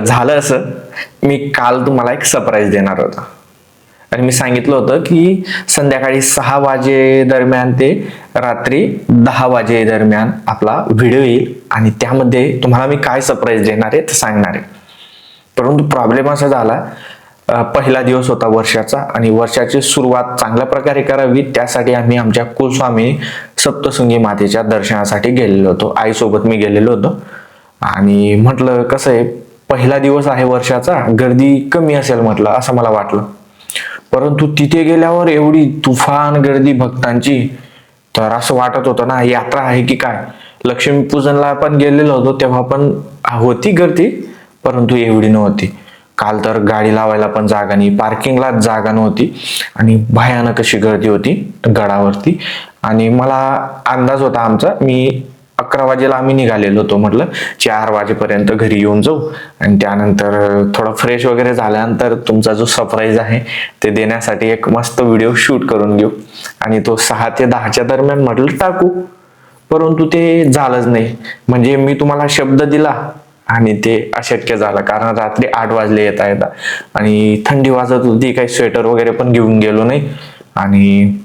झालं असं, मी काल तुम्हाला एक सरप्राईज देणार होतो आणि मी सांगितलं होतं की संध्याकाळी 6 वाजे दरम्यान ते रात्री 10 वाजे दरम्यान आपला व्हिडिओ येईल आणि त्यामध्ये तुम्हाला मी काय सरप्राईज देणार आहे ते सांगणार आहे. परंतु प्रॉब्लेम असा झाला, पहिला दिवस होता वर्षाचा आणि वर्षाची सुरुवात चांगल्या प्रकारे करावी त्यासाठी आम्ही आमच्या कुलस्वामी सप्तशृंगी मातेच्या दर्शनासाठी गेलेलो होतो. आईसोबत मी गेलेलो होतो आणि म्हटलं कसं आहे, पहिला दिवस आहे वर्षाचा, गर्दी कमी असेल म्हटलं असं मला वाटलं. परंतु तिथे गेल्यावर एवढी तुफान गर्दी भक्तांची, तर असं वाटत होतं ना यात्रा आहे की काय. लक्ष्मीपूजनला पण गेलेलो होतो तेव्हा पण होती गर्दी, परंतु एवढी नव्हती. काल तर गाडी लावायला पण जागा नाही, पार्किंगला जागा नव्हती आणि भयानक अशी गर्दी होती गडावरती. आणि मला अंदाज होता आमचा, मी 11 वाजेला आम्ही निघालेलो होतो, म्हटलं 4 वाजेपर्यंत घरी येऊन जाऊ आणि त्यानंतर थोडं फ्रेश वगैरे झाल्यानंतर तुमचा जो सरप्राईज आहे ते देण्यासाठी एक मस्त व्हिडिओ शूट करून घेऊ आणि तो 6 ते 10च्या दरम्यान म्हटलं टाकू. परंतु ते झालंच नाही. म्हणजे मी तुम्हाला शब्द दिला आणि ते अशक्य झालं, कारण रात्री 8 वाजले येता येता आणि थंडी वाजत होती, काही स्वेटर वगैरे पण घेऊन गेलो नाही आणि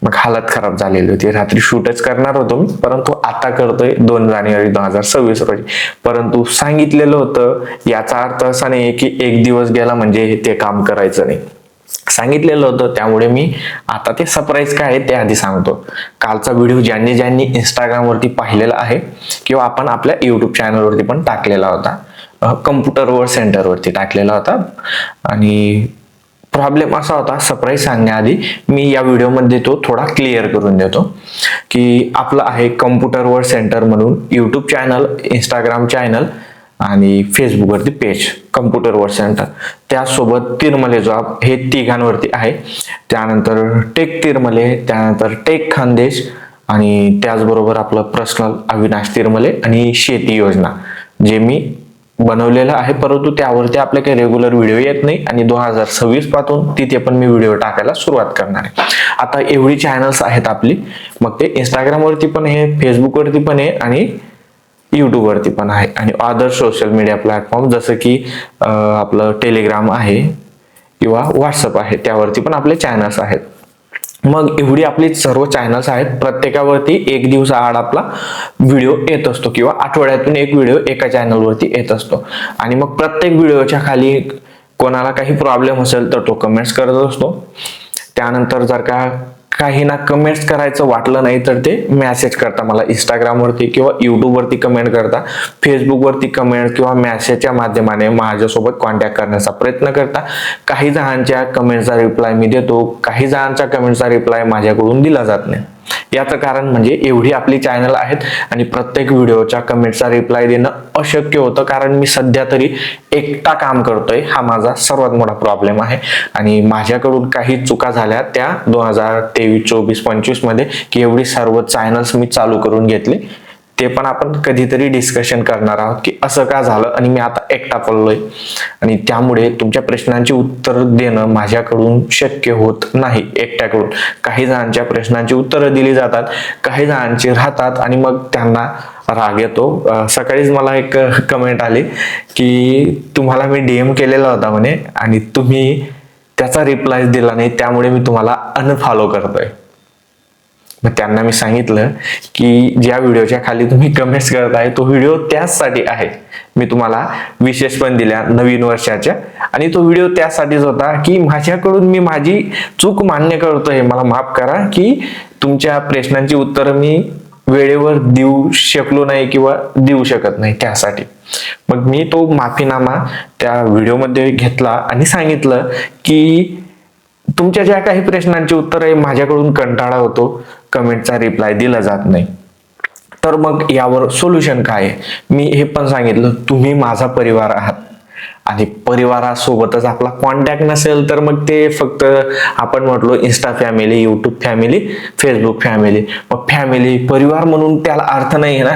मग हालत खराब झालेली होती. रात्री शूटच करणार होतो मी, परंतु आता करतोय 2 जानेवारी 2026 रोजी. परंतु सांगितलेलं होतं याचा अर्थ असा नाही की एक दिवस गेला म्हणजे ते काम करायचं नाही. सांगितलेलं होतं, त्यामुळे मी आता ते सरप्राईज काय आहे ते आधी सांगतो. कालचा व्हिडिओ ज्यांनी ज्यांनी इंस्टाग्रामवरती पाहिलेला आहे किंवा आपण आपल्या युट्यूब चॅनलवरती पण टाकलेला होता, कम्प्युटर वर्ल्ड सेंटरवरती टाकलेला होता. आणि प्रॉब्लेम असा होता, सरप्राईज सांगण्याआधी मी या व्हिडिओमध्ये तो थोडा क्लिअर करून देतो की आपलं आहे कम्प्युटर वर्ल्ड सेंटर म्हणून युट्यूब चॅनल, इंस्टाग्राम चॅनल आणि फेसबुकवरती पेज कम्प्युटर वर्ल्ड सेंटर. त्यासोबत तिरमले जॉब हे तिघांवरती आहे. त्यानंतर टेक तिरमले, त्यानंतर टेक खानदेश आणि त्याचबरोबर आपलं पर्सनल अविनाश तिरमले आणि शेती योजना जे मी बनवलेलं आहे, परंतु त्यावरती आपले काही रेग्युलर व्हिडिओ येत नाही आणि 2026 पासून तिथे पण मी व्हिडिओ टाकायला सुरुवात करणार आहे. आता एवढी चॅनल्स आहेत आपली, मग ते इंस्टाग्राम वरती पण आहे, फेसबुक वरती पण आहे आणि युट्यूब वरती पण आहे आणि अदर सोशल मीडिया प्लॅटफॉर्म जसं की आपलं टेलिग्राम आहे किंवा व्हॉट्सअप आहे, त्यावरती पण आपले चॅनल्स आहेत. मग एवढी आपली सर्व चॅनल्स आहेत, प्रत्येकावरती एक दिवसाआड आपला व्हिडिओ येत असतो किंवा आठवड्यातून एक व्हिडिओ एका चॅनलवरती येत असतो. आणि मग प्रत्येक व्हिडिओच्या खाली कोणाला काही प्रॉब्लेम असेल तर तो कमेंट्स करत असतो. त्यानंतर जर का काही ना कमेंट्स करायचं वाटलं नाही तर ते मेसेज करता मला इंस्टाग्रामवरती किंवा युट्यूबवरती कमेंट करता, फेसबुकवरती कमेंट किंवा मेसेजच्या माध्यमाने माझ्यासोबत कॉन्टॅक्ट करण्याचा प्रयत्न करता. काही जणांच्या कमेंटचा रिप्लाय मी देतो, काही जणांच्या कमेंटचा रिप्लाय माझ्याकडून दिला जात नाही. याचं कारण म्हणजे एवढी आपली चॅनल आहेत आणि प्रत्येक व्हिडिओच्या कमेंटचा रिप्लाय देणं अशक्य होतं, कारण मी सध्या तरी एकटा काम करतोय. हा माझा सर्वात मोठा प्रॉब्लेम आहे आणि माझ्याकडून काही चुका झाल्या त्या 2023, 24, 25 मध्ये की एवढी सर्व चॅनल्स मी चालू करून घेतले. ते पण आपण कधीतरी डिस्कशन करणार आहोत की असं का झालं आणि मी आता एकटा पडलोय. आणि त्यामुळे तुमच्या प्रश्नांची उत्तर देणं माझ्याकडून शक्य होत नाही एकट्याकडून. काही जणांच्या प्रश्नांची उत्तरं दिली जातात, काही जणांची राहतात आणि मग त्यांना राग येतो. सकाळीच मला एक कमेंट आली की तुम्हाला मी DM केलेला होता म्हणे आणि तुम्ही त्याचा रिप्लाय दिला नाही, त्यामुळे मी तुम्हाला अनफॉलो करतोय. मग त्यांना मी सांगितलं की ज्या व्हिडिओच्या खाली तुम्ही कमेंट्स करताय तो व्हिडिओ त्याचसाठी आहे. मी तुम्हाला विशेष पण दिल्या नवीन वर्षाच्या आणि तो व्हिडिओ त्यासाठीच होता की माझ्याकडून मी माझी चूक मान्य करतोय, मला माफ करा की तुमच्या प्रश्नांची उत्तरं मी वेळेवर देऊ शकलो नाही किंवा देऊ शकत नाही, त्यासाठी. मग मी तो माफीनामा त्या व्हिडिओमध्ये घेतला आणि सांगितलं की तुमच्या ज्या काही प्रश्नांची उत्तर आहे माझ्याकडून कंटाळा होतो, कमेंटचा रिप्लाय दिला जात नाही. तर मग यावर सोल्युशन काय आहे मी हे पण सांगितलं. तुम्ही माझा परिवार आहात आणि परिवारासोबतच आपला कॉन्टॅक्ट नसेल तर मग ते फक्त आपण म्हटलो Insta family, YouTube family, Facebook family, मग फॅमिली परिवार म्हणून त्याला अर्थ नाही ना.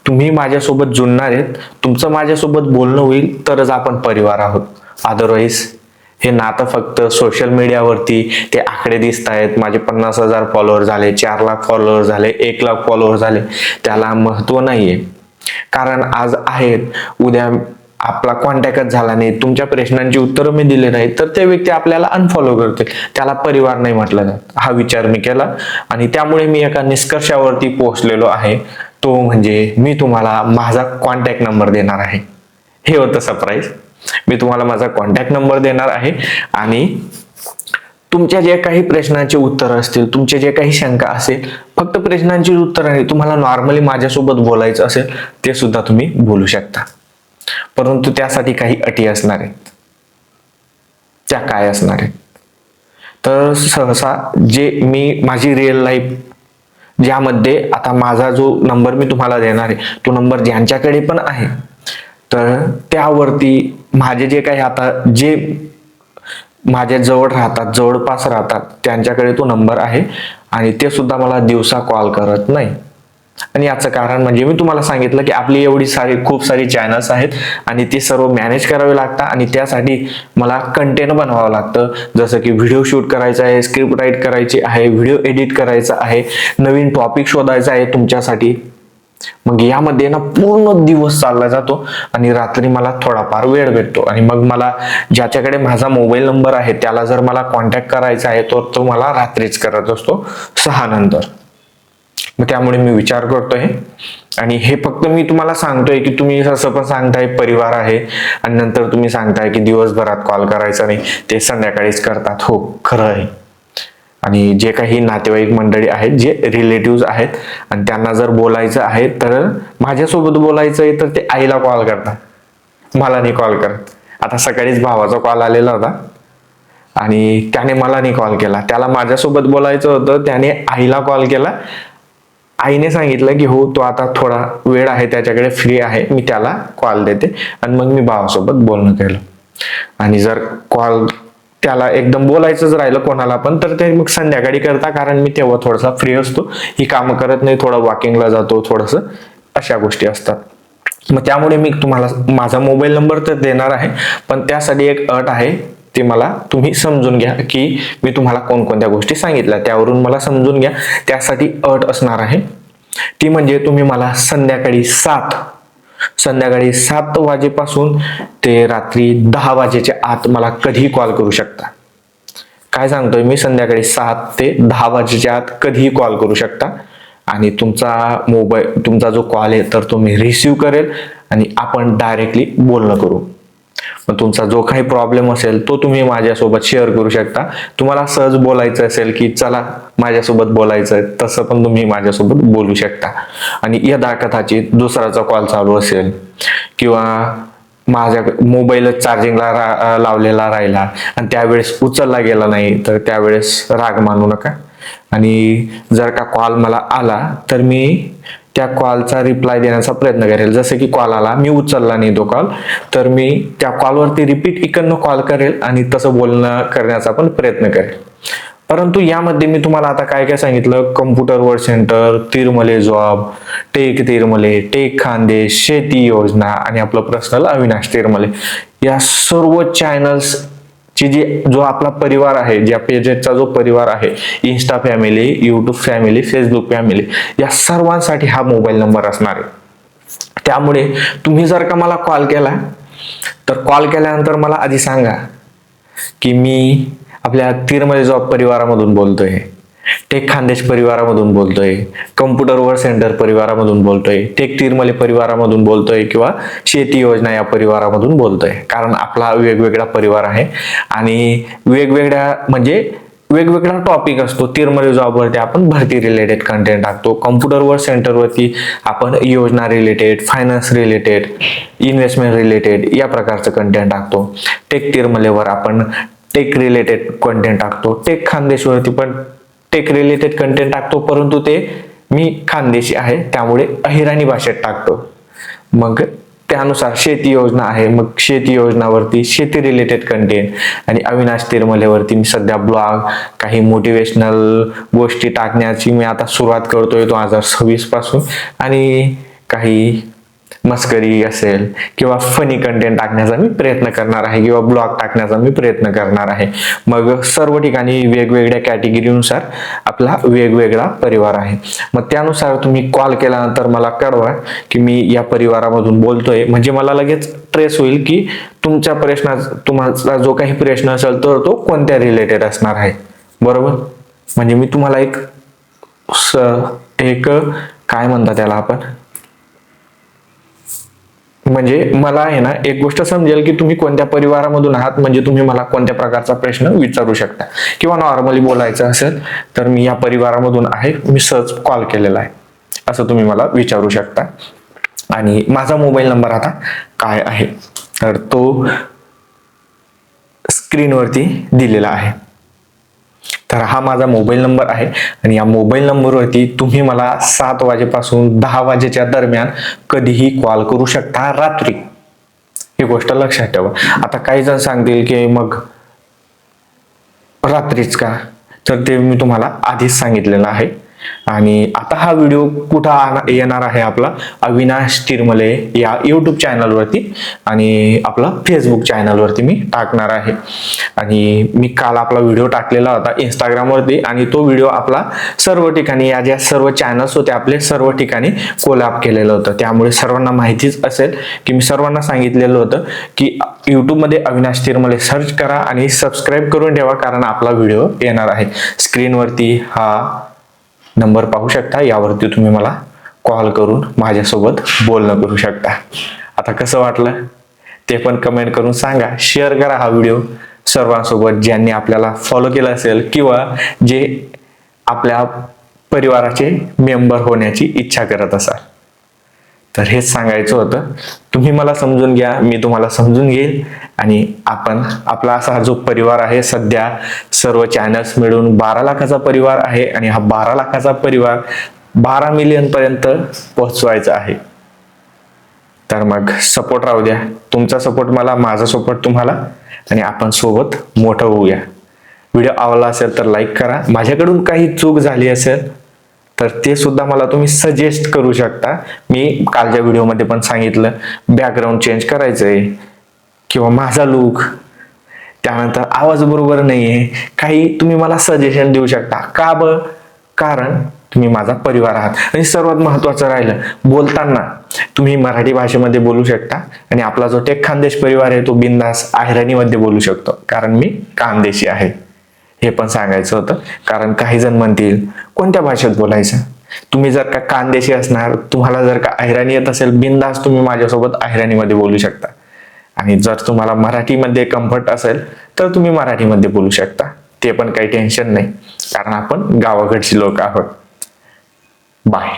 तुम्ही माझ्यासोबत जुळणार आहेत, तुमचं माझ्यासोबत बोलणं होईल तरच आपण परिवार आहोत. अदरवाईज हे नातं फक्त सोशल मीडियावरती ते आकडे दिसत आहेत, माझे 50,000 फॉलोअर झाले, 4 लाख फॉलोअर झाले, 1 लाख फॉलोअर झाले, त्याला महत्व नाहीये. कारण आज आहेत, उद्या आपला कॉन्टॅक्टच झाला नाही, तुमच्या प्रश्नांची उत्तरं मी दिले नाही, तर ते व्यक्ती आपल्याला अनफॉलो करते, त्याला परिवार नाही म्हटलं जात. हा विचार मी केला आणि त्यामुळे मी एका निष्कर्षावरती पोहोचलेलो आहे. तो म्हणजे मी तुम्हाला माझा कॉन्टॅक्ट नंबर देणार आहे. हे होतं सरप्राईज. मी तुम्हाला माझा कॉन्टॅक्ट नंबर देणार आहे आणि तुमच्या जे काही प्रश्नांचे उत्तर असतील, तुमचे जे काही शंका असेल, फक्त प्रश्नांची उत्तर नाही, तुम्हाला नॉर्मली माझ्यासोबत बोलायचं असेल ते सुद्धा तुम्ही बोलू शकता. परंतु त्यासाठी काही अटी असणार आहेत. त्या काय असणार आहेत? तर सहसा जे मी माझी रिअल लाईफ ज्यामध्ये आता माझा जो नंबर मी तुम्हाला देणार आहे तो नंबर ज्यांच्याकडे पण आहे, तर त्यावरती माझे जे काही आता जे माझ्या जवळ राहतात, जवळपास राहतात, त्यांच्याकडे तो नंबर आहे आणि ते सुद्धा मला दिवसा कॉल करत नाही. आणि याचं कारण म्हणजे मी तुम्हाला सांगितलं की आपली एवढी खूप सारी चॅनल्स आहेत आणि ते सर्व मॅनेज करावे लागतात आणि त्यासाठी मला कंटेंट बनवावं लागतं. जसं की व्हिडिओ शूट करायचा आहे, स्क्रिप्ट राईट करायची आहे, व्हिडिओ एडिट करायचा आहे, नवीन टॉपिक शोधायचा आहे तुमच्यासाठी. मग यामध्ये ना पूर्ण दिवस चालला जातो आणि रात्री मला थोडाफार वेळ भेटतो आणि मग मला ज्याच्याकडे माझा मोबाईल नंबर आहे त्याला जर मला कॉन्टॅक्ट करायचा आहे तर तो मला रात्रीच करत असतो 6 नंतर. मग त्यामुळे मी विचार करतोय आणि हे फक्त मी तुम्हाला सांगतोय की तुम्ही असं पण सांगताय परिवार आहे आणि नंतर तुम्ही सांगताय की दिवसभरात कॉल करायचा नाही, ते संध्याकाळीच करतात. हो, खरं आहे. आणि जे काही नातेवाईक मंडळी आहेत, जे रिलेटिव्ह आहेत आणि त्यांना जर बोलायचं आहे तर माझ्यासोबत बोलायचं आहे तर ते आईला कॉल करतात, मला नाही कॉल करत. आता सकाळीच भावाचा कॉल आलेला होता आणि त्याने मला नाही कॉल केला. त्याला माझ्यासोबत बोलायचं होतं, त्याने आईला कॉल केला. आईने सांगितलं की हो, तो आता थोडा वेळ आहे त्याच्याकडे, फ्री आहे, मी त्याला कॉल देते. आणि मग मी भावासोबत बोलणं केलं. आणि जर कॉल त्याला एकदम बोलायचंच राहिलं कोणाला पण तर ते मग संध्याकाळी करता, कारण मी तेव्हा थोडासा फ्री असतो, ही कामं करत नाही, थोडं वॉकिंगला जातो, थोडस अशा गोष्टी असतात. मग त्यामुळे मी तुम्हाला माझा मोबाईल नंबर तर देणार आहे, पण त्यासाठी एक अट आहे, ते मला तुम्ही समजून घ्या की मी तुम्हाला कोणकोणत्या गोष्टी सांगितल्या त्यावरून मला समजून घ्या. त्यासाठी अट असणार आहे, ती म्हणजे तुम्ही मला संध्याकाळी 7 वाजेपासून ते रात्री 10 वाजेच्या आत मला कधीही कॉल करू शकता. काय सांगतोय मी, संध्याकाळी 7 ते 10 वाजेच्या आत कधीही कॉल करू शकता आणि तुमचा जो कॉल आहे तर तो मी रिसिव्ह करेल आणि आपण डायरेक्टली बोलणं करू. मग तुमचा जो काही प्रॉब्लेम असेल तो तुम्ही माझ्यासोबत शेअर करू शकता. तुम्हाला सहज बोलायचं असेल की चला माझ्यासोबत बोलायचं, तसं पण तुम्ही माझ्यासोबत बोलू शकता. आणि यदाकथाची दुसऱ्याचा कॉल चालू असेल किंवा माझ्या मोबाईलच चार्जिंगला लावलेला राहिला आणि त्यावेळेस उचलला गेला नाही तर त्यावेळेस राग मानू नका. आणि जर का कॉल मला आला तर मी त्या कॉलचा रिप्लाय देण्याचा प्रयत्न करेल. जसं की कॉल आला, मी उचलला नाही तो कॉल, तर मी त्या कॉलवरती रिपीट इकडनं कॉल करेल आणि तसं बोलणं करण्याचा पण प्रयत्न करेल. परंतु यामध्ये मी तुम्हाला आता काय काय सांगितलं, computer work centre, Tirmale job, tech Tirmale, tech Khandesh, शेती योजना आणि आपलं पर्सनल अविनाश तिरमले, या सर्व चॅनल्स जो आपला परिवार आहे, ज्या पेजेसचा जो परिवार आहे, Insta family, YouTube family, Facebook family, या सर्वांसाठी हा मोबाईल नंबर असणार आहे. त्यामुळे तुम्ही जर का मला कॉल केला तर कॉल केल्यानंतर मला आधी सांगा की मी आपल्या तिरमले जॉब परिवारामधून बोलतोय, टेक खानदेश परिवारामधून बोलतोय, कम्प्युटर वर्क सेंटर परिवारामधून बोलतोय, टेक तिरमले परिवारामधून बोलतोय किंवा शेती योजना या परिवारामधून बोलतोय. कारण आपला वेगवेगळा परिवार आहे आणि वेगवेगळा टॉपिक असतो. तिरमले जॉबवरती आपण भरती रिलेटेड कंटेंट टाकतो, कम्प्युटर वर्क सेंटरवरती आपण योजना related, finance related, investment related या प्रकारचं कंटेंट टाकतो. टेक तिरमलेवर आपण टेक रिलेटेड कंटेंट टाकतो. टेक खानदेशवरती पण टेक रिलेटेड कंटेंट टाकतो, परंतु ते मी खानदेशी आहे त्यामुळे अहिराणी भाषेत टाकतो. मग त्यानुसार शेती योजना आहे, मग शेती योजनावरती शेती रिलेटेड कंटेंट, आणि अविनाश तिरमलेवरती मी सध्या ब्लॉग, काही मोटिवेशनल गोष्टी टाकण्याची मी आता सुरुवात करतोय 2026 पासून, आणि काही मस्करी असेल किंवा फनी कंटेंट टाकण्याचा मी प्रयत्न करणार आहे किंवा ब्लॉग टाकण्याचा मी प्रयत्न करणार आहे. मग सर्व ठिकाणी वेगवेगळ्या कॅटेगरीनुसार आपला वेगवेगळा परिवार आहे. मग त्यानुसार तुम्ही कॉल केल्यानंतर मला कळवा की मी या परिवारामधून बोलतोय, म्हणजे मला लगेच ट्रेस होईल की तुमच्या तुम्हाला जो काही प्रश्न असेल तर तो कोणत्या रिलेटेड असणार आहे. बरोबर, म्हणजे मी तुम्हाला एक काय म्हणतात त्याला आपण, म्हणजे मला आहे ना एक गोष्ट समजेल की तुम्ही कोणत्या परिवारामधून आहात, म्हणजे तुम्ही मला कोणत्या प्रकारचा प्रश्न विचारू शकता. किंवा नॉर्मली बोलायचं असेल तर मी या परिवारामधून आहे, मी सहज कॉल केलेला आहे, असं तुम्ही मला विचारू शकता. आणि माझा मोबाईल नंबर आता काय आहे तर तो स्क्रीनवरती दिलेला आहे. तर हा माझा मोबाईल नंबर आहे आणि या मोबाईल नंबरवरती तुम्ही मला 7 वाजेपासून 10 वाजेच्या दरम्यान कधीही कॉल करू शकता रात्री. ही गोष्ट लक्षात ठेवा. आता काही जण सांगतील की मग रात्रीच का, तर ते मी तुम्हाला आधीच सांगितलेलं आहे. आणि आता हा व्हिडिओ कुठं येणार आहे, आपला अविनाश तिरमले या युट्यूब चॅनलवरती आणि आपला फेसबुक चॅनलवरती मी टाकणार आहे. आणि मी काल आपला व्हिडिओ टाकलेला होता इंस्टाग्रामवरती आणि तो व्हिडिओ आपला सर्व ठिकाणी, या ज्या सर्व चॅनल्स होते आपले सर्व ठिकाणी कोलॅब केलेलं होतं. त्यामुळे सर्वांना माहितीच असेल की मी सर्वांना सांगितलेलं होतं की यूट्यूबमध्ये अविनाश तिरमले सर्च करा आणि सबस्क्राईब करून ठेवा, कारण आपला व्हिडिओ येणार आहे. स्क्रीनवरती हा नंबर पाहू शकता, यावरती तुम्ही मला कॉल करून माझ्यासोबत बोलणं करू शकता. आता कसं वाटलं ते पण कमेंट करून सांगा. शेअर करा हा व्हिडिओ सर्वांसोबत ज्यांनी आपल्याला फॉलो केलं असेल किंवा जे आपल्या परिवाराचे मेंबर होण्याची इच्छा करत असाल. तर हेच सांगायचं होतं. तुम्ही मला समजून घ्या, मी तुम्हाला समजून घेईल आणि आपण आपला असा जो परिवार आहे, सध्या सर्व चॅनल्स मिळून 12 लाखाचा परिवार आहे आणि हा 12 लाखाचा परिवार 12 मिलियन पर्यंत पोहोचवायचा आहे. तर मग सपोर्ट राहू द्या, तुमचा सपोर्ट मला, माझा सपोर्ट तुम्हाला, आणि आपण सोबत मोठं होऊया. व्हिडिओ आवडला असेल तर लाईक करा. माझ्याकडून काही चूक झाली असेल तर ते सुद्धा मला तुम्ही सजेस्ट करू शकता. मी कालच्या व्हिडिओमध्ये पण सांगितलं बॅकग्राऊंड चेंज करायचंय किंवा माझा लुक, त्यानंतर आवाज बरोबर नाहीये, काही तुम्ही मला सजेशन देऊ शकता. का कारण तुम्ही माझा परिवार आहात. आणि सर्वात महत्वाचं राहिलं, बोलताना तुम्ही मराठी भाषेमध्ये बोलू शकता आणि आपला जो टेक खानदेश परिवार आहे तो बिंदास अहिराणीमध्ये बोलू शकतो, कारण मी खानदेशी आहे. हे पण सांगायचं होतं, कारण काही जण म्हणतील कोणत्या भाषेत बोलायचं. तुम्ही जर का खानदेशी असणार, तुम्हाला जर का अहिराणी येत असेल, बिंदास तुम्ही माझ्यासोबत अहिराणीमध्ये बोलू शकता. आणि जर तुम्हाला मराठीमध्ये कम्फर्ट असेल तर तुम्ही मराठीमध्ये बोलू शकता. ते पण काही टेन्शन नाही, कारण आपण गावाकडची लोक आहोत. बाय.